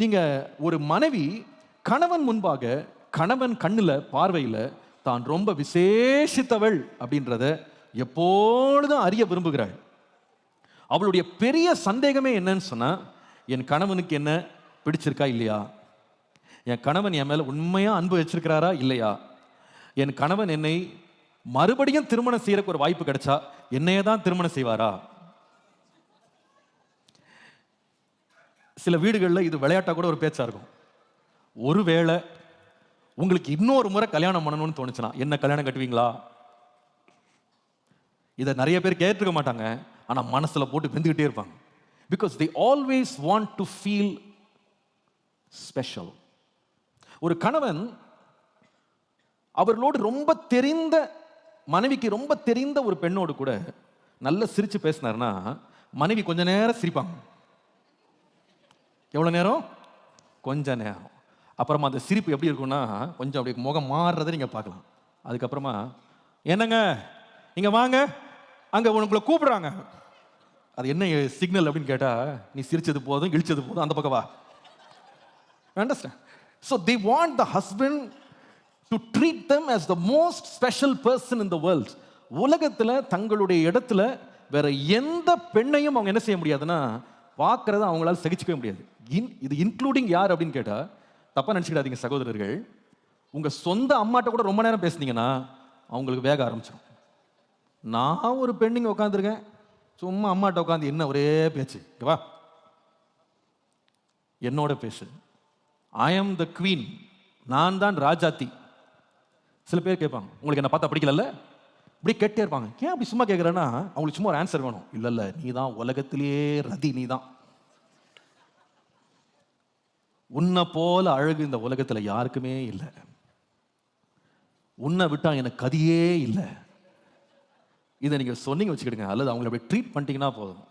நீங்க ஒரு மனைவி கணவன் முன்பாக, கணவன் கண்ணுல பார்வையில தான் ரொம்ப விசேஷித்தவள் அப்படின்றத எப்பொழுதும் அறிய விரும்புகிறாள். அவளுடைய பெரிய சந்தேகமே என்னன்னு சொன்னா, என் கணவனுக்கு என்ன பிடிச்சிருக்கா இல்லையா, என் கணவன் என் மேல உண்மையா அன்பு வச்சிருக்கிறாரா இல்லையா, என் கணவன் என்னை மறுபடியும் திருமணம் செய்யறதுக்கு ஒரு வாய்ப்பு கிடைச்சா என்னையே தான் திருமணம் செய்வாரா. சில வீடுகளில் இது விளையாட்டா கூட ஒரு பேச்சா இருக்கும். ஒருவேளை உங்களுக்கு இன்னொரு முறை கல்யாணம் பண்ணணும்னு தோணுச்சுன்னா என்ன கல்யாணம் கட்டுவீங்களா? இதை நிறைய பேர் கேட்டுக்க மாட்டாங்க, ஆனா மனசுல போட்டு வெந்துகிட்டே இருப்பாங்க. Because they always want to feel special. ஒரு கணவன் அவர்களோடு ரொம்ப தெரிந்த மனைவிக்கு ரொம்ப தெரிந்த ஒரு பெண்ணோடு கூட நல்ல சிரிச்சு பேசினார்னா மனைவி கொஞ்ச நேரம் சிரிப்பாங்க. எவ்வளவு நேரம்? கொஞ்ச நேரம். அப்புறமா அந்த சிரிப்பு எப்படி இருக்கும்னா கொஞ்சம் அப்படியே முகம் மாறுறதை நீங்க பார்க்கலாம். அதுக்கப்புறமா என்னங்க இங்க வாங்க, அங்க உங்களை கூப்பிடுறாங்க. அது என்ன சிக்னல் அப்படின்னு கேட்டா, நீ சிரிச்சது போதும் இழிச்சது போதும், அந்த பக்கம் வா. Understand? So they want the husband to treat them as the most special person in the world. உலகத்துல தங்களுடைய இடத்துல வேற எந்த பெண்ணையும் அவங்க என்ன செய்ய முடியாதுன்னா பார்க்கறத அவங்களால சகிச்சுக்கவே முடியாது. இது இன்க்ளூடிங் யார் அப்படின்னு கேட்டா, தப்பா நினைச்சுக்கிடாதீங்க சகோதரர்கள், உங்க சொந்த அம்மாட்ட கூட ரொம்ப நேரம் பேசுனீங்கன்னா அவங்களுக்கு வேக ஆரம்பிச்சிடும். நான் ஒரு பெண்ணிங்க உட்காந்துருக்கேன், சும்மா அம்மாட்ட உட்காந்து என்ன ஒரே பேச்சு, வா என்னோட பேசு, ஐ ஆம் த குவீன், நான் தான் ராஜாத்தி. சில பேர் கேட்பாங்க, உங்களுக்கு என்ன பார்த்தா பிடிக்கல, இப்படி கேட்டே இருப்பாங்க. ஏன் அப்படி சும்மா கேட்குறேன்னா அவங்களுக்கு சும்மா ஒரு ஆன்சர் வேணும். இல்லை இல்லை, நீ தான் உலகத்திலேயே ரதி, நீ தான், உன்னை போல அழகு இந்த உலகத்துல யாருக்குமே இல்லை, உன்னை விட்டா எனக்கு கதியே இல்லை. இதை நீங்க சொன்னீங்க வச்சுக்கிடுங்க, அல்லது அவங்களை அப்படி ட்ரீட் பண்ணிட்டீங்கன்னா போதும்,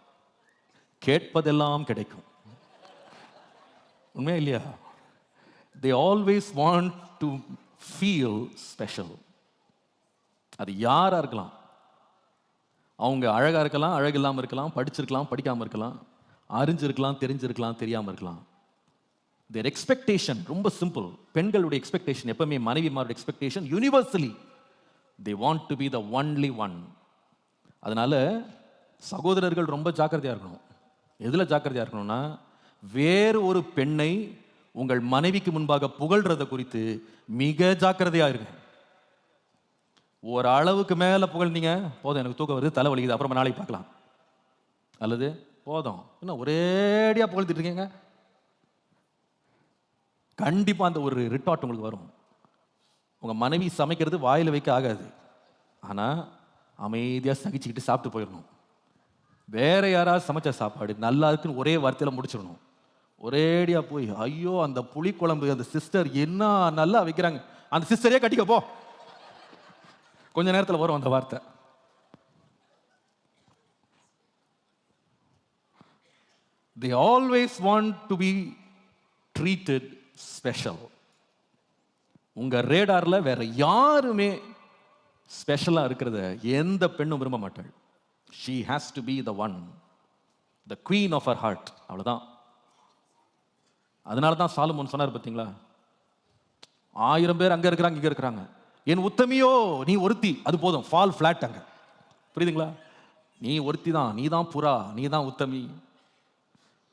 கேட்பதெல்லாம் கிடைக்கும். உண்மையா இல்லையா? they always want to feel special. அது யாரா இருக்கலாம், அவங்க அழகா இருக்கலாம், அழகு இல்லாம இருக்கலாம், படிச்சிருக்கலாம், படிக்காம இருக்கலாம், அறிஞ்சிருக்கலாம், தெரிஞ்சிருக்கலாம், தெரியாம இருக்கலாம். their expectation ரொம்ப சிம்பிள். பெண்களுடைய எக்ஸ்பெக்டேஷன் எப்பவுமே, மனைவிமாரோட expectation universally they want to be the only one. அதனால சகோதரர்கள் ரொம்ப ஜாக்கிரதையா இருக்கணும். எதுல ஜாக்கிரதையா இருக்கணும்னா, வேறு ஒரு பெண்ணை உங்கள் மனைவிக்கு முன்பாக புகழ்றத குறித்து மிக ஜாக்கிரதையா இருக்கு. ஒரு அளவுக்கு மேல புகழ்ந்தீங்க, போதும் எனக்கு தூக்கம் வருது, தலை வலிக்குது, அப்புறமா நாளைக்கு பார்க்கலாம், அல்லது போதும் என்ன ஒரேடியா புகழ்த்திட்டு இருக்கீங்க, கண்டிப்பா அந்த ஒரு ரிட்டார்ட் உங்களுக்கு வரும். உங்க மனைவி சமைக்கிறது வாயில வைக்க ஆகாது, ஆனா அமைதியா சகிச்சுக்கிட்டு சாப்பிட்டு போயிடணும். வேற யாராவது சமைச்ச சாப்பாடு நல்லா இருக்குன்னு ஒரே வார்த்தையில முடிச்சிடணும். ஒரேடியா போய் ஐயோ அந்த புளி குழம்பு அந்த சிஸ்டர் என்ன நல்லா வைக்கிறாங்க, அந்த சிஸ்டரே கட்டிக்க போ, கொஞ்ச நேரத்தில் வரும் அந்த வார்த்தை. they always want to be treated special. உங்க ரேடார்ல வேற யாருமே ஸ்பெஷலா இருக்கிறத எந்த பெண்ணும் விரும்ப மாட்டாள். she has to be the one, the queen of her heart. அவ்வளவுதான். அதனால தான் சாலமோன் சொன்னார் பார்த்தீங்களா, 1000 பேர் அங்க இருக்கிறாங்க இங்க இருக்கிறாங்க, என் உத்தமியோ நீ ஒருத்தி, அது போதும், ஃபால் ஃபிளாட். அங்க புரியுதுங்களா? நீ ஒருத்தி தான், நீ தான் புறா, நீ தான் உத்தமி.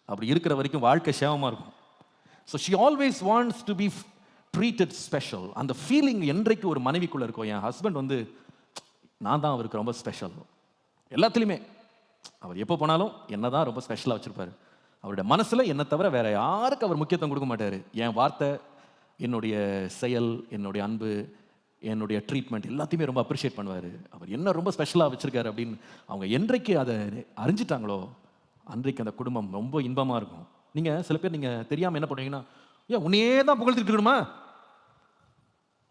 அப்படி இருக்கிற வரைக்கும் வாழ்க்கை சேவமா இருக்கும். so she always wants to be treated special. அந்த ஃபீலிங் என்றைக்கு ஒரு மனைவிக்குள்ள இருக்கும், என் ஹஸ்பண்ட் வந்து நான் தான் அவருக்கு ரொம்ப ஸ்பெஷல், எல்லாத்துலேயுமே அவர் எப்போ போனாலும் என்னதான் ரொம்ப ஸ்பெஷலாக வச்சிருப்பாரு. அவருடைய மனசுல என்ன தவிர வேற யாருக்கு அவர் முக்கியத்துவம் கொடுக்க மாட்டாரு. என் வார்த்தை, என்னுடைய செயல், என்னுடைய அன்பு, என்னுடைய ட்ரீட்மெண்ட் எல்லாத்தையுமே ரொம்ப அப்ரிஷியேட் பண்ணுவார். அவர் என்ன ரொம்ப ஸ்பெஷலாக வச்சிருக்காரு அப்படின்னு அவங்க என்றைக்கு அதை அறிஞ்சிட்டாங்களோ அன்றைக்கு அந்த குடும்பம் ரொம்ப இன்பமாக இருக்கும். நீங்கள் சில பேர் நீங்கள் தெரியாமல் என்ன பண்ணுவீங்கன்னா, ஏன் உன்னையே தான் புகழ்ந்துட்டு இருக்கணுமா,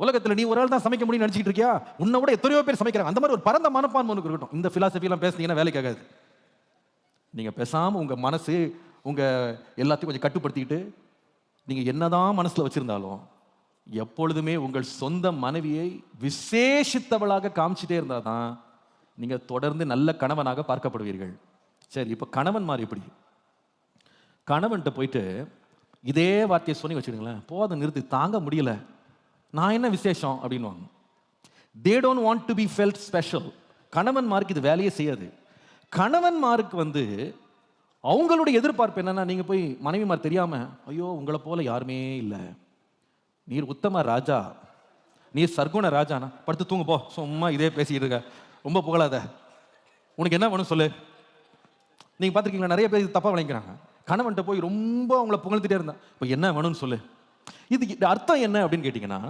உலகத்தில் நீ ஒரு ஆள் தான் சமைக்க முடியும்னு நினச்சிக்கிட்டு இருக்கியா, உன்னை விட எத்தனையோ பேர் சமைக்கிறாங்க, அந்த மாதிரி ஒரு பரந்த மனப்பான்மை ஒன்று இருக்கட்டும். இந்த ஃபிலாசபிலாம் பேசுனீங்கன்னா வேலைக்கு ஆகாது. நீங்கள் பேசாமல் உங்கள் மனசு உங்கள் எல்லாத்தையும் கொஞ்சம் கட்டுப்படுத்திக்கிட்டு நீங்கள் என்னதான் மனசில் வச்சுருந்தாலும் எப்பொழுதுமே உங்கள் சொந்த மனைவியை விசேஷித்தவளாக காமிச்சிட்டே இருந்தால் தான் நீங்கள் தொடர்ந்து நல்ல கணவனாக பார்க்கப்படுவீர்கள். சரி, இப்போ கணவன் மாதிரி எப்படி? கணவன்கிட்ட போயிட்டு இதே வார்த்தையை சொல்லி வச்சுடுங்களேன், போதும் நிறுத்து, தாங்க முடியல, நான் என்ன விசேஷம் அப்படின்வாங்க. They don't want to be felt special. கணவன்மாருக்கு இது வேலையே செய்யாது. கணவன்மாருக்கு வந்து அவங்களுடைய எதிர்பார்ப்பு என்னன்னா, நீங்க போய் மனைவிமார் தெரியாம, ஐயோ உங்களை போல யாருமே இல்லை, நீர் உத்தம ராஜா, நீர் சர்க்குண ராஜானா, படுத்து தூங்க போ, சும்மா இதே பேசிக்கிட்டு இருக்க, ரொம்ப புகழாத, உனக்கு என்ன வேணும் சொல்லு. நீங்க பார்த்துருக்கீங்களா, நிறைய பேர் தப்பா விளங்கிறாங்க. கணவன்கிட்ட போய் ரொம்ப அவங்கள புகழ்ந்துட்டே இருந்தா, இப்போ என்ன வேணும்னு சொல்லு. இது அர்த்தம் என்ன அப்படின்னு கேட்டீங்கன்னா,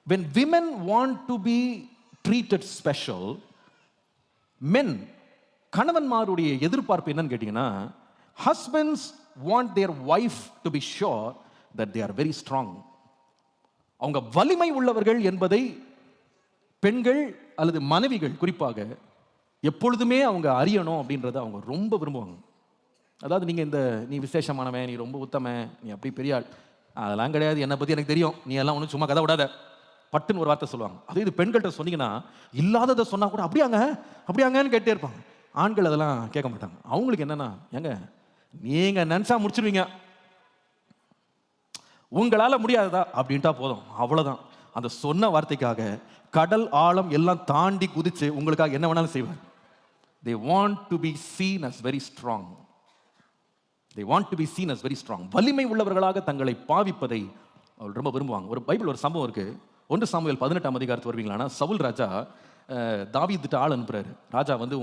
when women want to be treated special, men, கணவன்மாருடைய எதிர்பார்ப்பு என்னன்னு கேட்டீங்கன்னா, husbands want their wife to be sure that they are very strong. அவங்க வலிமை உள்ளவர்கள் என்பதை பெண்கள் அல்லது மனைவிகள் குறிப்பாக எப்பொழுதுமே அவங்க அறியணும் அப்படின்றத அவங்க ரொம்ப விரும்புவாங்க. அதாவது நீ விசேஷமானவன், நீ ரொம்ப உத்தம, நீ அப்படி பெரிய ஆள், அதெல்லாம் கிடையாது, என்னை பற்றி எனக்கு தெரியும், நீ எல்லாம் ஒன்றும் சும்மா கதை விடாத, பட்டுன்னு ஒரு வார்த்தை சொல்லுவாங்க. அதே இது பெண்கள்கிட்ட சொன்னீங்கன்னா, இல்லாததை சொன்னால் கூட அப்படியாங்கன்னு கேட்டே இருப்பாங்க. ஆண்கள் அதெல்லாம் கேட்க மாட்டாங்க. அவங்களுக்கு என்னன்னா, ஏங்க நீங்க நினைச்சா முடிச்சிருவீங்க, உங்களால முடியாததா அப்படின்ட்டா போதும், அவ்வளவுதான். அந்த சொன்ன வார்த்தைக்காக கடல் ஆழம் எல்லாம் தாண்டி குதிச்சு உங்களுக்காக என்ன வேணாலும் செய்வார். They want to be seen as very strong. They want to be seen as very strong. வலிமை உள்ளவர்களாக தங்களை பாவிப்பதை அவர்கள் ரொம்ப விரும்புவாங்க. ஒரு பைபிள் ஒரு சம்பவம் இருக்கு. 1 சாமுவேல் 18ஆம் அதிகாரத்து வருவீங்களா? சவுல் ராஜா தாவீதுட்ட ஆள் அனுப்புறாரு. ராஜா வந்து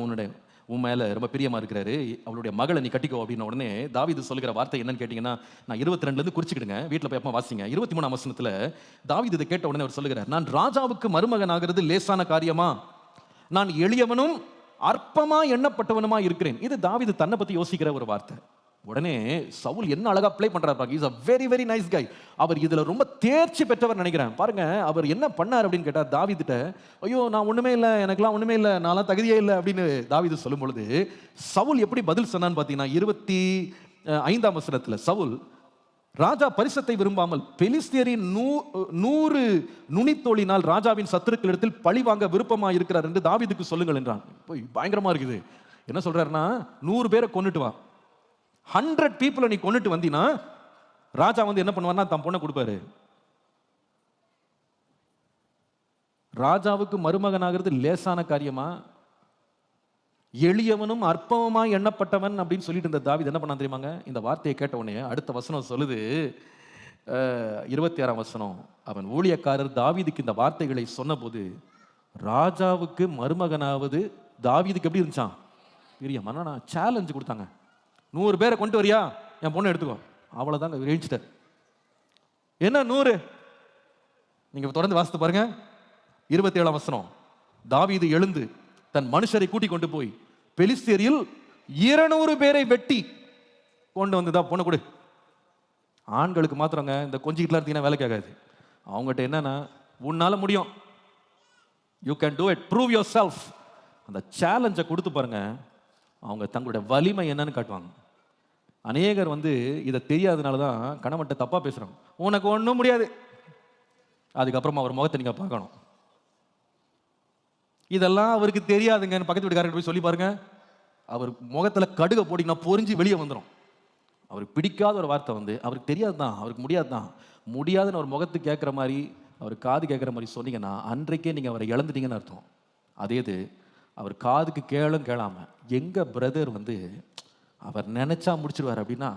உன் மேல ரொம்ப பிரியமா இருக்கிறாரு, அவளுடைய மகளை நீ கட்டிக்கோ அப்படின்ன உடனே தாவீது சொல்லுகிற வார்த்தை என்னன்னு கேட்டீங்கன்னா, நான் 22 குறிச்சுக்கிடுங்க, வீட்டில் போய் எப்போ வாசிங்க. 23ஆம் வசனத்துல தாவீது இதை கேட்ட உடனே அவர் சொல்லுகிறார், நான் ராஜாவுக்கு மருமகன் ஆகிறது லேசான காரியமா, நான் எளியவனும் அற்பமா எண்ணப்பட்டவனுமா இருக்கிறேன். இது தாவீது தன்னை பத்தி யோசிக்கிற ஒரு வார்த்தை. உடனே சவுல் என்ன அழகா ப்ளே பண்றாரு, is a very very nice guy. அவர் இதுல ரொம்ப தேர்ச்சி பெற்றவர் நினைக்கிறேன். பாருங்க அவர் என்ன பண்ணார் அப்படின்னு கேட்டா, தாவீதுட்ட ஐயோ நான் ஒண்ணுமே இல்லை, எனக்குலாம் ஒண்ணுமே இல்லை, நான்லாம் தகுதியே இல்லை அப்படின்னு தாவீது சொல்லும் பொழுது சவுல் எப்படி பதில் சொன்னான்னு பார்த்தீங்கன்னா, 25ஆம் வசனத்துல சவுல், ராஜா பரிசத்தை விரும்பாமல் பெலிஸ்தியரின் 100 நுனித்தோளினால் ராஜாவின் சத்துருக்களிடத்தில் பழி வாங்க விருப்பமா இருக்கிறார் என்று தாவீதுக்கு சொல்லுங்கள் என்றான். போய் பயங்கரமா இருக்குது. என்ன சொல்றாருன்னா, 100 பேரை கொன்னுட்டு வா, 100 people நீ கொன்னுட்டு வந்தீனா ராஜா வந்து என்ன பண்ணுவார்னா தன் பொண்ணை கொடுப்பாரு. ராஜாவுக்கு மருமகனாகிறது லேசான காரியமா, எளியவனும் அற்பமா எண்ணப்பட்டவன் அப்படின்னு சொல்லிட்டு இருந்த தாவீது என்ன பண்ணா தெரியுமாங்க? இந்த வார்த்தையை கேட்ட உடனே அடுத்த வசனம் சொல்லுது, 26ஆம் வசனம், அவன் ஊழியக்காரர் தாவீதுக்கு இந்த வார்த்தைகளை சொன்னபோது ராஜாவுக்கு மருமகனாவது தாவீதுக்கு எப்படி இருந்துச்சான் பிரியம். ஆனா சேலஞ்சு கொடுத்தாங்க, 100 பேரை கொண்டு வரியா, என் பொண்ணை எடுத்துக்கோ, அவ்வளவுதாங்க எழுச்சிட்டார். என்ன 100? நீங்க தொடர்ந்து வாசித்து பாருங்க. 27ஆம் வசனம், தாவீது எழுந்து தன் மனுஷரை கூட்டி கொண்டு போய் பெலிஸ்தியரில் 200 பேரை வெட்டி கொண்டு வந்துதா பொண்ணு கொடு. ஆண்களுக்கு மாத்திரங்க இந்த கொஞ்சிக்கிட்டுலாம் இருந்தீங்கன்னா வேலைக்கு ஆகாது. அவங்ககிட்ட என்னன்னா, உன்னால முடியும், you can do it, prove your self. அந்த சேலஞ்சை கொடுத்து பாருங்க, அவங்க தங்களுடைய வலிமை என்னன்னு காட்டுவாங்க. அநேகர் வந்து இதை தெரியாதனால தான் கணவன்கிட்ட தப்பா பேசுறாங்க, உனக்கு ஒன்றும் முடியாது. அதுக்கப்புறமா அவர் முகத்தை நீங்க பார்க்கணும், இதெல்லாம் அவருக்கு தெரியாதுங்கன்னு பக்கத்து வீட்டுக்காரர்கிட்ட போய் சொல்லி பாருங்க, அவர் முகத்துல கடுக போட்டீங்கன்னா பொறிஞ்சு வெளியே வந்துடும். அவருக்கு பிடிக்காத ஒரு வார்த்தை வந்து அவருக்கு தெரியாது தான், அவருக்கு முடியாது தான், முடியாதுன்னு ஒரு முகத்துக்கு கேட்குற மாதிரி, அவர் காது கேட்குற மாதிரி சொன்னீங்கன்னா அன்றைக்கே நீங்கள் அவரை இழந்துட்டீங்கன்னு அர்த்தம். அதே இது அவர் காதுக்கு கேளாம எங்க பிரதர் வந்து அவர் நினைச்சா முடிச்சிருவார் அப்படின்னா,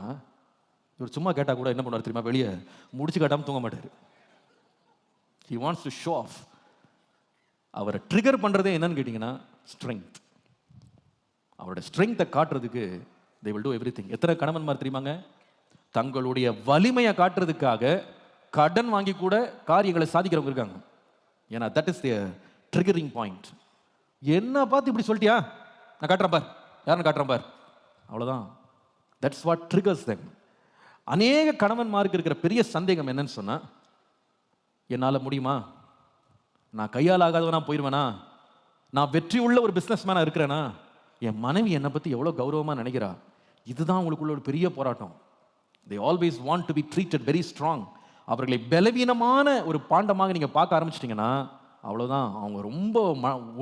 இவர் சும்மா கேட்டா கூட என்ன பண்ணுவார் தெரியுமா, வெளியே முடிச்சு காட்டாம தூங்க மாட்டார். He wants to show off. அவரை ட்ரிகர் பண்றதே என்னன்னு கேட்டீங்கன்னா ஸ்ட்ரெங்க். அவரோட ஸ்ட்ரெங்த்தை காட்டுறதுக்கு they will do everything. எத்தனை கணவன்மார் தெரியுமாங்க, தங்களுடைய வலிமையை காட்டுறதுக்காக கடன் வாங்கி கூட காரியங்களை சாதிக்கிறவங்க இருக்காங்க. ஏன்னா that is the triggering point. என்ன பார்த்து இப்படி சொல்லிட்டியா, நான் காட்டுறேன் பார், யாருன்னு காட்டுறேன் பார், அவ்வளோதான். That's what triggers them. அநேக கணவன்மாருக்கு இருக்கிற பெரிய சந்தேகம் என்னன்னு சொன்னா, என்னால் முடியுமா, நான் கையால் ஆகாதவனா போயிடுவேனா, நான் வெற்றி உள்ள ஒரு பிஸ்னஸ் மேனா இருக்கிறேனா, என் மனைவி என்னை பற்றி எவ்வளோ கௌரவமாக நினைக்கிறா, இதுதான் உங்களுக்குள்ள ஒரு பெரிய போராட்டம். they always want to be treated very strong. அவர்களை பலவீனமான ஒரு பாண்டமாக நீங்கள் பார்க்க ஆரம்பிச்சிட்டிங்கன்னா அவ்வளோதான், அவங்க ரொம்ப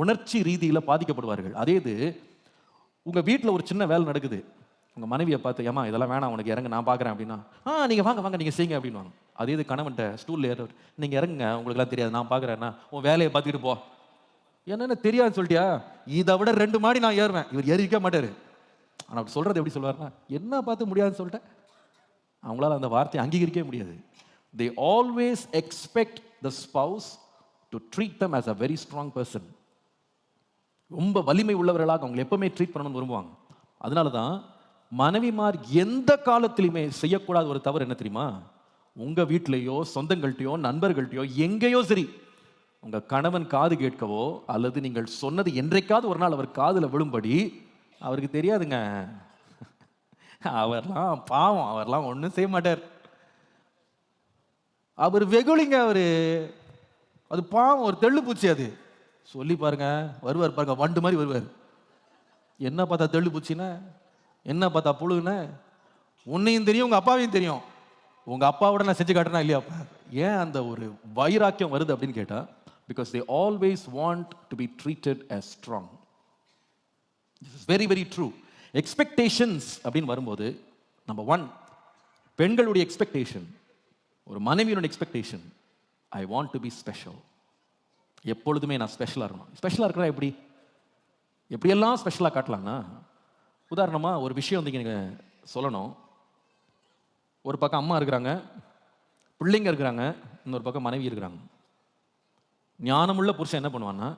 உணர்ச்சி ரீதியில் பாதிக்கப்படுவார்கள். அதே இது உங்கள் வீட்டில் ஒரு சின்ன வேலை நடக்குது, உங்கள் மனைவியை பார்த்து, ஏமா இதெல்லாம் வேணாம் உனக்கு, இறங்க நான் பார்க்குறேன் அப்படின்னா, நீங்கள் வாங்க வாங்க நீங்கள் செய்யுங்க அப்படின்வாங்க. அதே இது கணவன்ட்ட ஸ்டூலில் ஏற, நீங்கள் இறங்குங்க உங்களுக்குலாம் தெரியாது நான் பார்க்குறேன்னா, உன் வேலையை பார்த்துக்கிட்டு போ. என்னென்ன தெரியாதுன்னு சொல்லிட்டியா, இதை விட 2 மாடி நான் ஏறுவேன். இவர் ஏறிக்க மாட்டார். ஆனால் அப்படி சொல்கிறது எப்படி சொல்வார்னா, என்ன பார்த்து முடியாதுன்னு சொல்லிட்டேன். அவங்களால அந்த வார்த்தையை அங்கீகரிக்கவே முடியாது. They always expect the spouse to treat them as a very strong person. ரொம்ப வலிமை உள்ளவர்களாக அவங்களை எப்பவுமே ட்ரீட் பண்ணணும்னு விரும்புவாங்க. அதனால தான் மனைவிமார் எந்த காலத்திலுமே செய்யக்கூடாத ஒரு தவறு என்ன தெரியுமா? உங்க வீட்டிலேயோ சொந்தங்கள்ட்டையோ நண்பர்கள்ட்டையோ எங்கேயோ சரி, உங்க கணவன் காது கேட்கவோ அல்லது நீங்கள் சொன்னது என்றைக்காவது ஒரு நாள் அவர் காதுல விழும்படி அவருக்கு தெரியாதுங்க. அவர்லாம் பாவம், அவர்லாம் ஒன்றும் செய்ய மாட்டார். அவர் வெகுளிங்க. அவரு அது பாவம், ஒரு தெள்ளு பூச்சி. அது சொல்லி பாருங்க, வருவார் பாருங்க, வண்டு மாதிரி வருவார். என்ன பார்த்தா தெள்ளு பூச்சின்னா, என்ன பார்த்தா புழுன்னு, உன்னையும் தெரியும் உங்க அப்பாவையும் தெரியும். உங்க அப்பாவோட நான் செஞ்சு காட்டுறேனா இல்லையாப்பா? ஏன் அந்த ஒரு வைராக்கியம் வருது அப்படின்னு கேட்டா, because they always want to be treated as strong. This is very very true. Expectations அப்படின்னு வரும்போது, நம்பர் 1 பெண்களுடைய எக்ஸ்பெக்டேஷன், ஒரு மனைவியோட expectation, I want to B special. எப்பொழுதுமே நான் ஸ்பெஷலாக இருக்கணும். ஸ்பெஷலாக இருக்கிறா எப்படி, எப்படியெல்லாம் ஸ்பெஷலாக காட்டலாம்னா, உதாரணமாக ஒரு விஷயம் வந்து நீங்கள் சொல்லணும். ஒரு பக்கம் அம்மா இருக்கிறாங்க, பிள்ளைங்க இருக்கிறாங்க, இன்னொரு பக்கம் மனைவி இருக்கிறாங்க. ஞானமுள்ள புருஷன் என்ன பண்ணுவான்னா,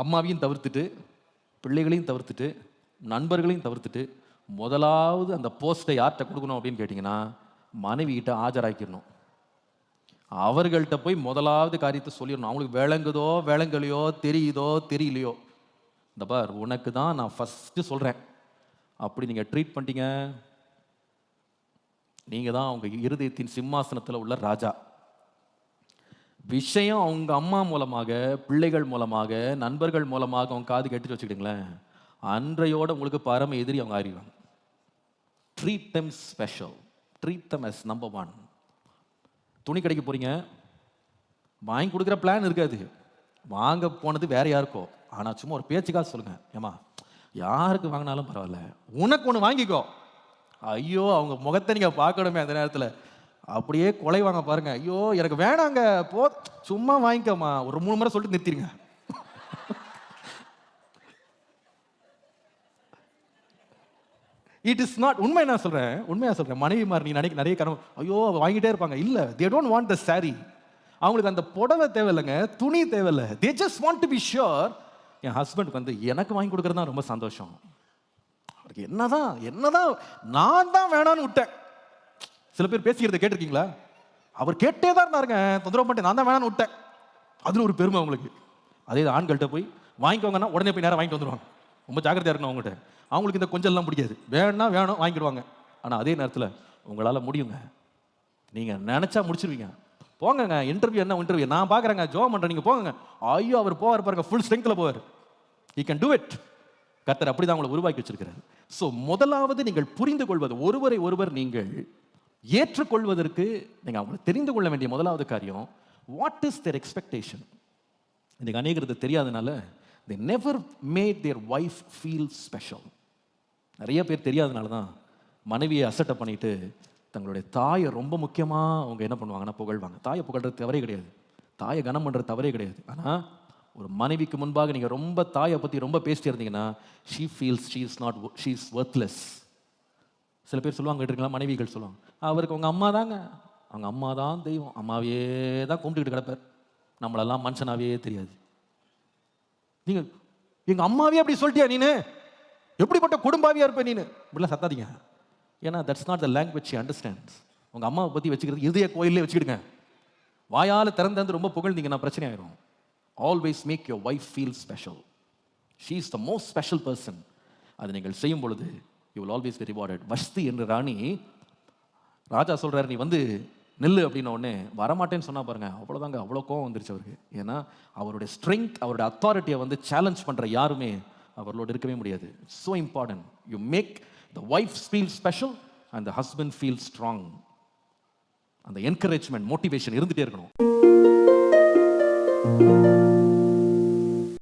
அம்மாவையும் தவிர்த்துட்டு பிள்ளைகளையும் தவிர்த்துட்டு நண்பர்களையும் தவிர்த்துட்டு முதலாவது அந்த போஸ்ட்டை யார்கிட்ட கொடுக்கணும் அப்படின்னு கேட்டிங்கன்னா, மனைவிகிட்ட ஆஜராக்கிடணும். அவர்கள்ட்ட போய் முதலாவது காரியத்தை சொல்லிடணும். அவங்களுக்கு விளங்குதோ விளங்கலையோ, தெரியுதோ தெரியலையோ, இந்த பார் உனக்கு தான் நான் ஃபஸ்ட்டு சொல்கிறேன். அப்படி நீங்கள் ட்ரீட் பண்ணிட்டீங்க, நீங்கள் தான் அவங்க இருதயத்தின் சிம்மாசனத்தில் உள்ள ராஜா. விஷயம் அவங்க அம்மா மூலமாக, பிள்ளைகள் மூலமாக, நண்பர்கள் மூலமாக அவங்க காது கேட்டு வச்சுக்கிட்டுங்களேன், அன்றையோட உங்களுக்கு பரம எதிரி அவங்க அறிவாங்க. Treat them special, treat them as number 1. துணி கடைக்கு போறீங்க, வாங்கி கொடுக்குற பிளான் இருக்காது, வாங்க போனது வேற யாருக்கோ. ஆனால் சும்மா ஒரு பேச்சுக்காக சொல்லுங்க, ஏமா யாருக்கு வாங்கினாலும் பரவாயில்ல உனக்கு ஒன்று வாங்கிக்கோ. ஐயோ அவங்க முகத்தை நீங்கள் பார்க்கணுமே அந்த நேரத்தில், அப்படியே கொலை வாங்க பாருங்க. ஐயோ எனக்கு வேணாங்க, போ சும்மா வாங்கிக்கோமா, ஒரு 3 முறை சொல்லிட்டு நிறுத்திடுங்க. இட் இஸ் நாட் உண்மை. நான் சொல்றேன், உண்மையா சொல்றேன். மனைவிமார் நீ நிறைய கனவு, ஐயோ வாங்கிட்டே இருப்பாங்க. இல்ல, they don't want the saree. அவங்களுக்கு அந்த புடவை தேவையில்லைங்க, துணி தேவையில்லை. they just want to be sure என் ஹஸ்பண்டுக்கு வந்து எனக்கு வாங்கி கொடுக்கறது தான் ரொம்ப சந்தோஷம். அவருக்கு என்னதான் நான் தான் வேணான்னு விட்டேன். சில பேர் பேசிக்கிறத கேட்டிருக்கீங்களா? அவர் கேட்டே தான் இருந்தாருங்க, தொந்தரவு பண்ணிட்டு நான் தான் வேணான்னு விட்டேன். அதுல ஒரு பெருமை அவங்களுக்கு. அதே ஆண்கள்கிட்ட போய் வாங்கிக்கோங்கன்னா உடனே போய் நேரம் வாங்கிட்டு வந்துடுவாங்க. ரொம்ப ஜாக்கிரதையா இருக்கணும் அவங்ககிட்ட. அவங்களுக்கு இந்த கொஞ்சம் எல்லாம் பிடிக்காது, வேணும் வாங்கிடுவாங்க. ஆனால் அதே நேரத்தில் உங்களால் முடியுங்க, நீங்கள் நினச்சா முடிச்சிருவீங்க. போங்க, இன்டர்வியூ என்ன இன்டர்வியூ நான் பார்க்குறேங்க, ஜோம் பண்ணுறேன், நீங்கள் போங்க. ஐயோ அவர் போவார் பாருங்க, ஃபுல் ஸ்ட்ரெங்த்தில் போவார். You can do it. கர்த்தர் அப்படி தான் உங்களை உருவாக்கி வச்சிருக்கிறார். ஸோ முதலாவது நீங்கள் புரிந்து கொள்வது, ஒருவரை ஒருவர் நீங்கள் ஏற்றுக்கொள்வதற்கு நீங்கள் அவங்களை தெரிந்து கொள்ள வேண்டிய முதலாவது காரியம், வாட் இஸ் தேர் எக்ஸ்பெக்டேஷன். இன்னைக்கு அநேகருக்கு தெரியாதனால they never made their wife feel special. நிறைய பேர் தெரியாதனால தான் மனைவியை அசட்டை பண்ணிட்டு தங்களுடைய தாயை ரொம்ப முக்கியமாக அவங்க என்ன பண்ணுவாங்கன்னா புகழ்வாங்க. தாயை புகழ்றது தவறே கிடையாது, தாயை கனம் பண்ணுறது தவறே கிடையாது. ஆனால் ஒரு மனைவிக்கு முன்பாக நீங்கள் ரொம்ப தாயை பற்றி ரொம்ப பேசிட்டு இருந்தீங்கன்னா, she feels she is worthless. சில பேர் சொல்லுவாங்க, கேட்டிருக்கலாம், மனைவிகள் சொல்லுவாங்க, அவருக்கு அவங்க அம்மா தாங்க, அவங்க அம்மா தான் தெய்வம், அம்மாவே தான் கும்பிட்டுக்கிட்டு கிடப்பார், நம்மளெல்லாம் மனுஷனாவே தெரியாது. நீங்க எங்க அம்மாவே அப்படி சொல்லிட்டியா, நீனு எப்படிப்பட்ட குடும்பாவியா இருப்ப நீனு, இப்படிலாம் சத்தாதீங்க. ஏன்னா that's not the language she understands. உங்க அம்மாவை பத்தி வச்சுக்கிறது இதய கோயிலே வச்சுக்கிடுங்க. வாயால திறந்து ரொம்ப புகழ்ந்தீங்கன்னா பிரச்சனை ஆயிரும். Always make your wife feel special. She is the most special person. அதை நீங்கள் செய்யும் பொழுது you will always be rewarded. Vashti என்ற ராணி, ராஜா சொல்றாரு நீ வந்து நெல்லு அப்படின்ன உடனே வரமாட்டேன்னு சொன்னா பாருங்க, அவ்வளோதாங்க, அவ்வளோ கோவம் வந்துருச்சு அவருக்கு. ஏன்னா அவருடைய ஸ்ட்ரென்த், அவருடைய அத்தாரிட்டியை வந்து சேலஞ்ச் பண்ற யாருமே அவர்களோடு இருக்கவே முடியாது. So important you make the wife feel special and the husband feel strong. அந்த என்கரேஜ்மெண்ட், மோட்டிவேஷன் இருந்துட்டே இருக்கணும்.